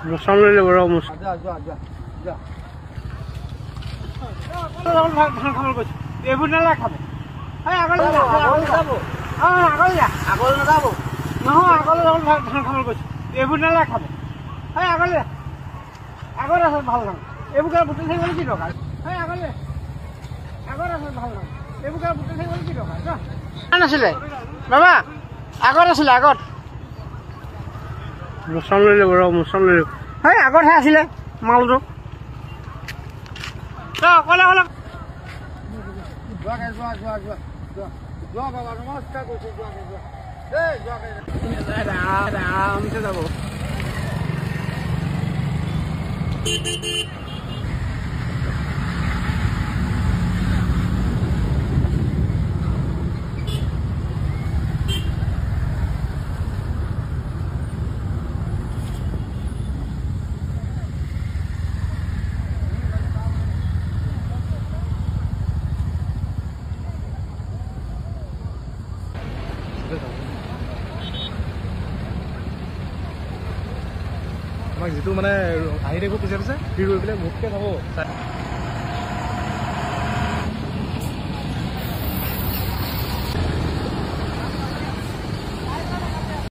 মোচাম লৈ ল'ব ৰ মোচাম এইবোৰ নালাগে খাব আগলৈ নাযাব নহয় আগলৈ ধান খাবলৈ কৈছোঁ এইবোৰ নালাগে খাব আগলৈ আগত আছে ভাল নাম এইবোৰ বুটলি থাকিবলৈ কি দৰকাৰ আগলৈ আগত আছে ভাল নাম এইবোৰ বুটলি থাকিবলৈ কি দৰকাৰ নাছিলে বাবা আগত আছিলে আগত মোচাম লৈ ল'ব ৰ মোচাম লৈ ল'ব আগতহে আছিলে মালটো অকলে অকলে যোৱা বাবা নমস্কাৰ কৰিছোঁ আৰামছে যাব আমাক যিটো মানে আহি থাকিব পিছে পিছে ফ্ৰী কৰি পেলাই মোতকৈ যাব